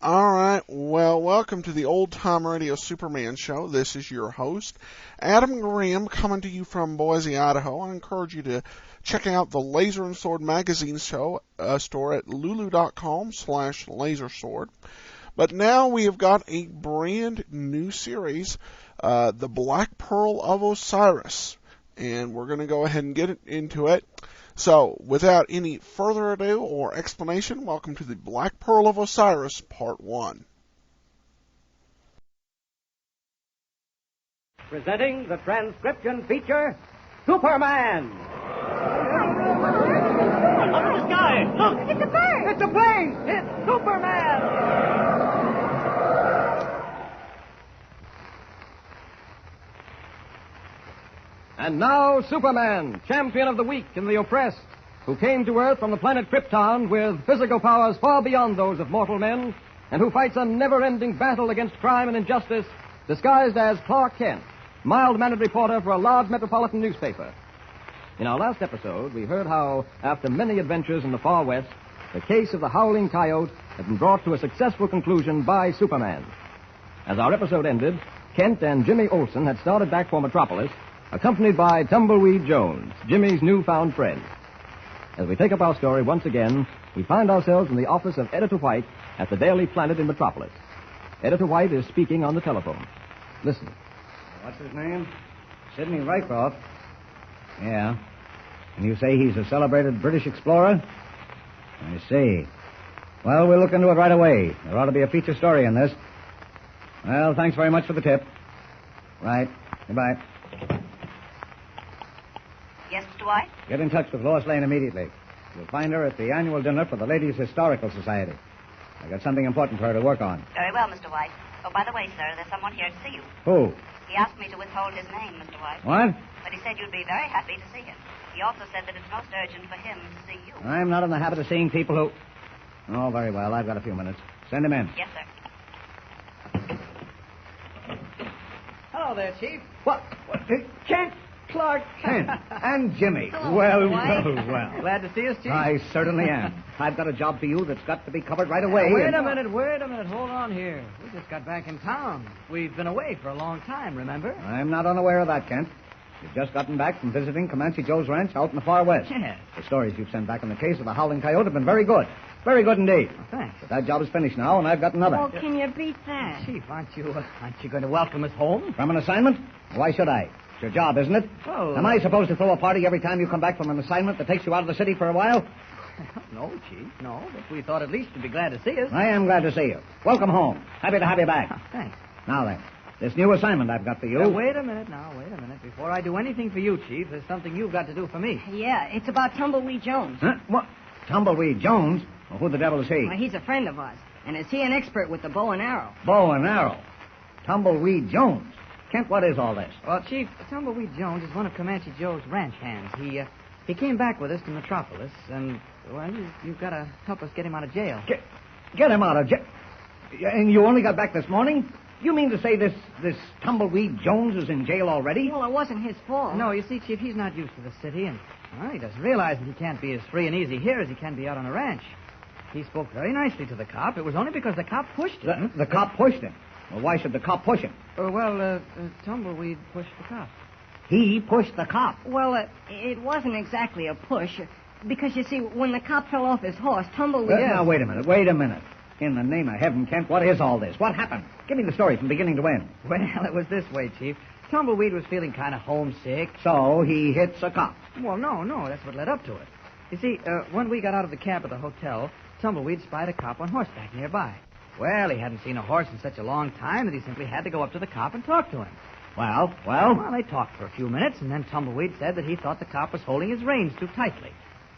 All right, well, welcome to the Old Time Radio Superman Show. This is your host, Adam Graham, coming to you from Boise, Idaho. I encourage you to check out the Laser and Sword magazine store at lulu.com/lasersword. But now we have got a brand new series, The Black Pearl of Osiris, and we're going to go ahead and get into it. So, without any further ado or explanation, welcome to the Black Pearl of Osiris, Part 1. Presenting the transcription feature, Superman! Up in the sky! Look! It's a bird! It's a plane! It's Superman! And now, Superman, champion of the weak and the oppressed, who came to Earth from the planet Krypton with physical powers far beyond those of mortal men, and who fights a never-ending battle against crime and injustice, disguised as Clark Kent, mild-mannered reporter for a large metropolitan newspaper. In our last episode, we heard how, after many adventures in the far west, the case of the Howling Coyote had been brought to a successful conclusion by Superman. As our episode ended, Kent and Jimmy Olsen had started back for Metropolis, accompanied by Tumbleweed Jones, Jimmy's newfound friend. As we take up our story once again, we find ourselves in the office of Editor White at the Daily Planet in Metropolis. Editor White is speaking on the telephone. Listen. What's his name? Sidney Rycroft. Yeah. And you say he's a celebrated British explorer? I see. Well, we'll look into it right away. There ought to be a feature story in this. Well, thanks very much for the tip. Right. Goodbye. Yes, Mr. White? Get in touch with Lois Lane immediately. You'll find her at the annual dinner for the Ladies' Historical Society. I got something important for her to work on. Very well, Mr. White. Oh, by the way, sir, there's someone here to see you. Who? He asked me to withhold his name, Mr. White. What? But he said you'd be very happy to see him. He also said that it's most urgent for him to see you. I'm not in the habit of seeing people who... Oh, very well. I've got a few minutes. Send him in. Yes, sir. Hello there, Chief. What? Kent! Clark. Kent and Jimmy. Hello, well, Mr. White. well. Glad to see us, Chief. I certainly am. I've got a job for you that's got to be covered right away. Wait a minute. Hold on here. We just got back in town. We've been away for a long time, remember? I'm not unaware of that, Kent. You've just gotten back from visiting Comanche Joe's ranch out in the far west. Yes. The stories you've sent back in the case of the Howling Coyote have been very good. Very good indeed. Well, thanks. But that job is finished now, and I've got another. Oh, can you beat that? Chief, aren't you going to welcome us home? From an assignment? Why should I? It's your job, isn't it? Well, Am I supposed to throw a party every time you come back from an assignment that takes you out of the city for a while? No, Chief, no. But we thought at least you'd be glad to see us. I am glad to see you. Welcome home. Happy to have you back. Thanks. Now then, this new assignment I've got for you. Wait a minute. Before I do anything for you, Chief, there's something you've got to do for me. Yeah, it's about Tumbleweed Jones. Huh? What? Tumbleweed Jones? Well, who the devil is he? Well, he's a friend of ours. And is he an expert with the bow and arrow? Bow and arrow. Tumbleweed Jones. Kent, what is all this? Well, Chief, Tumbleweed Jones is one of Comanche Joe's ranch hands. He came back with us to Metropolis, and, well, you've got to help us get him out of jail. Get him out of jail. And you only got back this morning? You mean to say this Tumbleweed Jones is in jail already? Well, it wasn't his fault. No, you see, Chief, he's not used to the city, and he doesn't realize that he can't be as free and easy here as he can be out on a ranch. He spoke very nicely to the cop. It was only because the cop pushed him. The cop pushed him? Well, why should the cop push him? Tumbleweed pushed the cop. He pushed the cop. Well, it wasn't exactly a push. Because, you see, when the cop fell off his horse, Tumbleweed... Now, wait a minute. In the name of heaven, Kent, what is all this? What happened? Give me the story from beginning to end. Well, it was this way, Chief. Tumbleweed was feeling kind of homesick. So he hits a cop. Well, no, that's what led up to it. You see, when we got out of the cab at the hotel, Tumbleweed spied a cop on horseback nearby. Well, he hadn't seen a horse in such a long time that he simply had to go up to the cop and talk to him. Well? Well, they talked for a few minutes, and then Tumbleweed said that he thought the cop was holding his reins too tightly.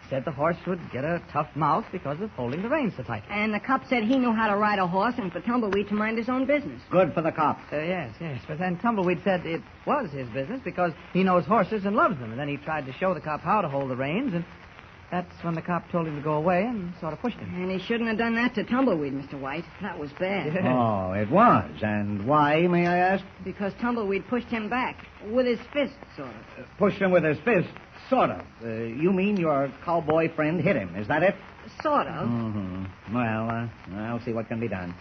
Said the horse would get a tough mouth because of holding the reins so tightly. And the cop said he knew how to ride a horse and for Tumbleweed to mind his own business. Good for the cop. Yes. But then Tumbleweed said it was his business because he knows horses and loves them. And then he tried to show the cop how to hold the reins, and That's when the cop told him to go away and sort of pushed him. And he shouldn't have done that to Tumbleweed, Mr. White. That was bad. Oh, it was. And why, may I ask? Because Tumbleweed pushed him back. With his fist, sort of. Pushed him with his fist, sort of. You mean your cowboy friend hit him, is that it? Sort of. Mm-hmm. Well, I'll see what can be done.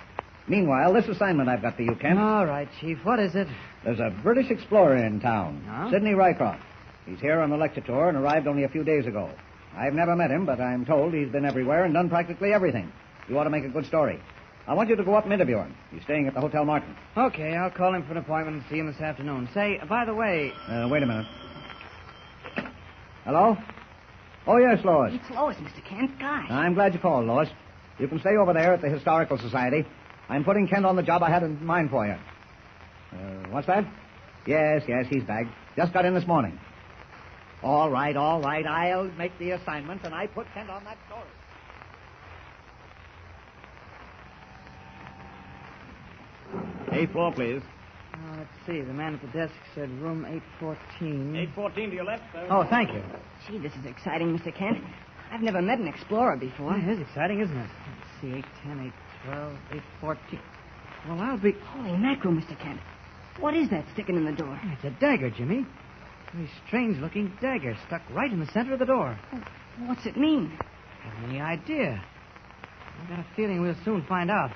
Meanwhile, this assignment I've got for you, Kent. All right, Chief. What is it? There's a British explorer in town, Huh? Sidney Rycroft. He's here on a lecture tour and arrived only a few days ago. I've never met him, but I'm told he's been everywhere and done practically everything. You ought to make a good story. I want you to go up and interview him. He's staying at the Hotel Martin. Okay, I'll call him for an appointment and see him this afternoon. Say, by the way... Wait a minute. Hello? Oh, yes, Lois. It's Lois, Mr. Kent. Gosh. I'm glad you called, Lois. You can stay over there at the Historical Society. I'm putting Kent on the job I had in mind for you. What's that? Yes, he's back. Just got in this morning. All right. I'll make the assignment, and I put Kent on that story. A4, please. Let's see. The man at the desk said room 814. 814 to your left, sir. Oh, thank you. Gee, this is exciting, Mr. Kent. I've never met an explorer before. Well, it is exciting, isn't it? Let's see. 810, 812, 814. Well, I'll be... Holy mackerel, Mr. Kent. What is that sticking in the door? It's a dagger, Jimmy. Very strange-looking dagger stuck right in the center of the door. What's it mean? Have any idea? I've got a feeling we'll soon find out.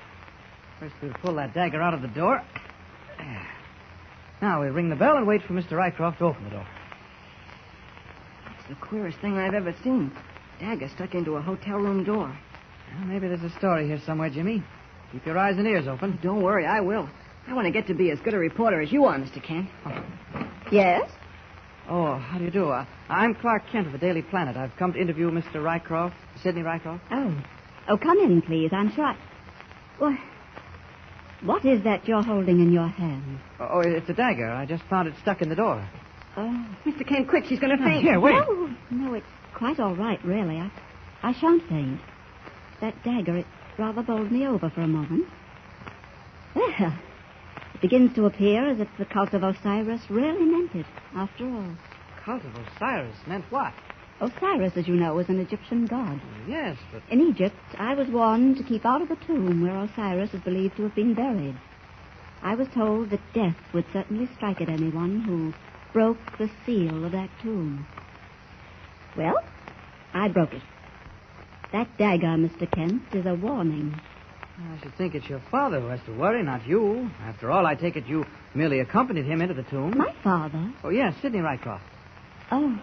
First, we'll pull that dagger out of the door. There. Now, we'll ring the bell and wait for Mr. Rycroft to open the door. It's the queerest thing I've ever seen. Dagger stuck into a hotel room door. Well, maybe there's a story here somewhere, Jimmy. Keep your eyes and ears open. Don't worry, I will. I want to get to be as good a reporter as you are, Mr. Kent. Yes? Oh, how do you do? I'm Clark Kent of the Daily Planet. I've come to interview Mr. Rycroft, Sidney Rycroft. Oh, come in, please. I'm sure what is that you're holding in your hand? Oh, it's a dagger. I just found it stuck in the door. Oh. Mr. Kent, quick, she's going to faint. Here, wait. No, it's quite all right, really. I shan't faint. That dagger, it rather bowled me over for a moment. Well, it begins to appear as if the cult of Osiris really meant it, after all. Cult of Osiris meant what? Osiris, as you know, is an Egyptian god. Yes, but... In Egypt, I was warned to keep out of the tomb where Osiris is believed to have been buried. I was told that death would certainly strike at anyone who broke the seal of that tomb. Well, I broke it. That dagger, Mr. Kent, is a warning. I should think it's your father who has to worry, not you. After all, I take it you merely accompanied him into the tomb. My father? Oh, yes, Sidney Rycroft. Oh,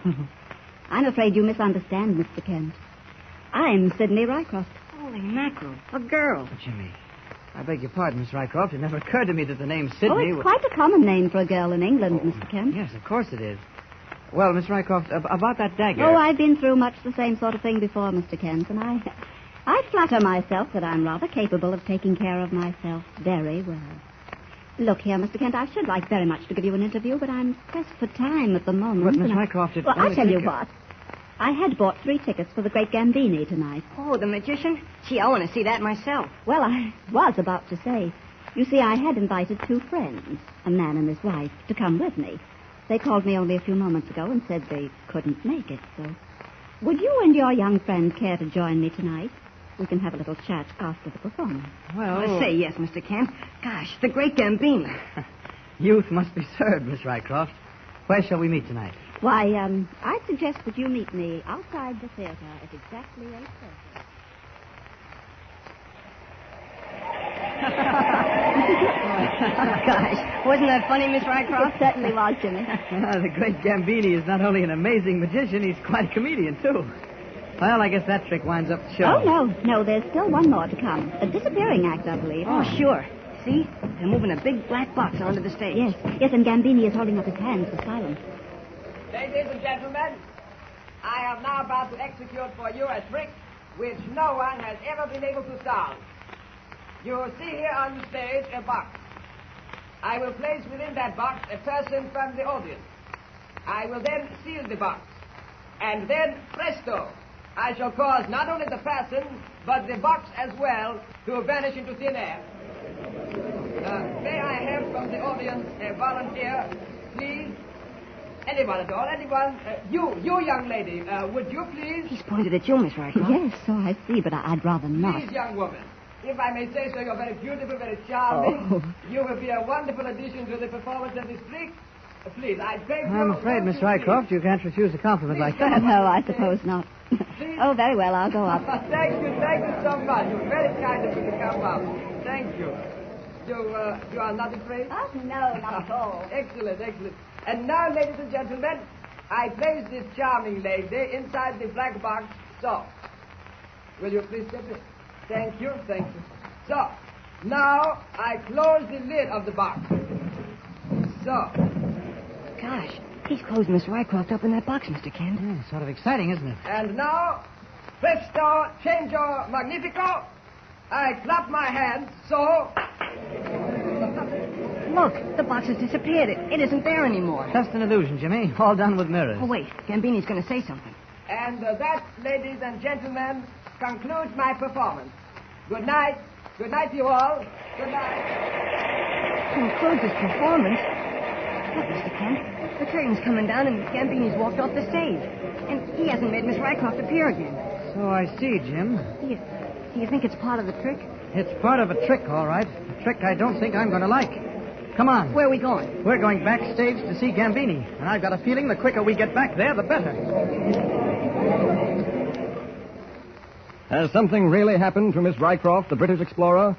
I'm afraid you misunderstand, Mr. Kent. I'm Sidney Rycroft. Holy mackerel, a girl. Oh, Jimmy, I beg your pardon, Miss Rycroft. It never occurred to me that the name Sidney... It's quite a common name for a girl in England, Mr. Kent. Yes, of course it is. Well, Miss Rycroft, about that dagger... Oh, I've been through much the same sort of thing before, Mr. Kent, and I flatter myself that I'm rather capable of taking care of myself very well. Look here, Mr. Kent, I should like very much to give you an interview, but I'm pressed for time at the moment. But, Miss Rycroft, Well, I tell you what. I had bought 3 tickets for the Great Gambini tonight. Oh, the magician? Gee, I want to see that myself. Well, I was about to say. You see, I had invited 2 friends, a man and his wife, to come with me. They called me only a few moments ago and said they couldn't make it, so... Would you and your young friend care to join me tonight? We can have a little chat after the performance. Well... Say yes, Mr. Kent. Gosh, the Great Gambini. Youth must be served, Miss Rycroft. Where shall we meet tonight? Why, I'd suggest that you meet me outside the theater at exactly 8:30. Gosh, wasn't that funny, Miss Rycroft? It certainly was, Jimmy. The Great Gambini is not only an amazing magician, he's quite a comedian, too. Well, I guess that trick winds up the show. Oh, no, there's still one more to come. A disappearing act, I believe. Oh, sure. See? They're moving a big black box onto the stage. Yes, and Gambini is holding up his hands for silence. Ladies and gentlemen, I am now about to execute for you a trick which no one has ever been able to solve. You see here on the stage a box. I will place within that box a person from the audience. I will then seal the box. And then, presto, I shall cause not only the person, but the box as well, to vanish into thin air. May I have from the audience a volunteer, please? Anyone at all, anyone? You young lady, would you please? He's pointed at you, Miss Rycroft. Yes, so I see, but I'd rather not. Please, young woman. If I may say so, you're very beautiful, very charming. Oh. You will be a wonderful addition to the performance of this trick. Please, I beg you. I'm afraid, Miss Rycroft, you can't refuse a compliment like that. No, I suppose not. Oh, very well, I'll go up. Thank you so much. You're very kind of you to come up. Thank you. You are not afraid? Oh, no, not at all. Excellent, excellent. And now, ladies and gentlemen, I place this charming lady inside the black box, so. Will you please step in? Thank you, thank you. So, now I close the lid of the box. So. Gosh, he's closed Miss Rycroft up in that box, Mr. Kent. Yeah, sort of exciting, isn't it? And now, presto, changeo, magnifico. I clap my hands, so. Look, the box has disappeared. It isn't there anymore. Just an illusion, Jimmy. All done with mirrors. Oh, wait. Gambini's going to say something. And that, ladies and gentlemen, concludes my performance. Good night. Good night to you all. Good night. Concludes his performance. Look, Mr. Kent, the curtain's coming down and Gambini's walked off the stage. And he hasn't made Miss Rycroft appear again. So I see, Jim. Do you think it's part of the trick? It's part of a trick, all right. A trick I don't think I'm going to like. Come on. Where are we going? We're going backstage to see Gambini. And I've got a feeling the quicker we get back there, the better. Has something really happened to Miss Rycroft, the British explorer?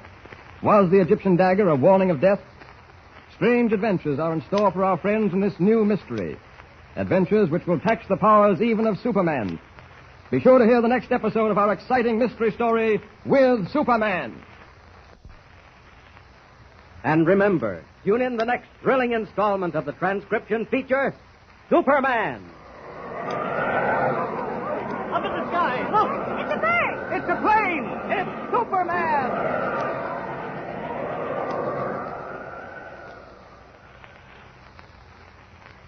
Was the Egyptian dagger a warning of death? Strange adventures are in store for our friends in this new mystery. Adventures which will tax the powers even of Superman. Be sure to hear the next episode of our exciting mystery story with Superman. And remember, tune in the next thrilling installment of the transcription feature, Superman. Up in the sky. Look! It's a bird! It's a plane! It's Superman!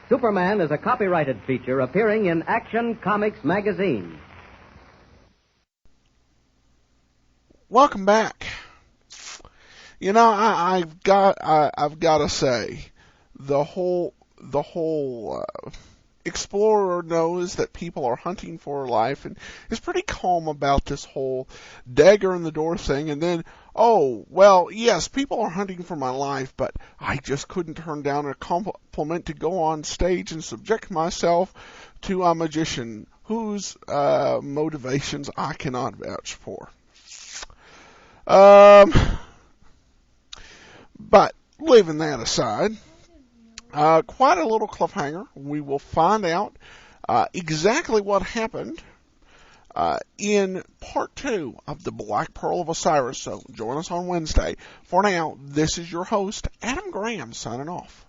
Superman is a copyrighted feature appearing in Action Comics magazine. Welcome back. You know, I've got to say, the whole explorer knows that people are hunting for life and is pretty calm about this whole dagger in the door thing. And then, oh, well, yes, people are hunting for my life, but I just couldn't turn down a compliment to go on stage and subject myself to a magician whose motivations I cannot vouch for. But leaving that aside, quite a little cliffhanger. We will find out exactly what happened in part 2 of the Black Pearl of Osiris. So join us on Wednesday. For now, this is your host, Adam Graham, signing off.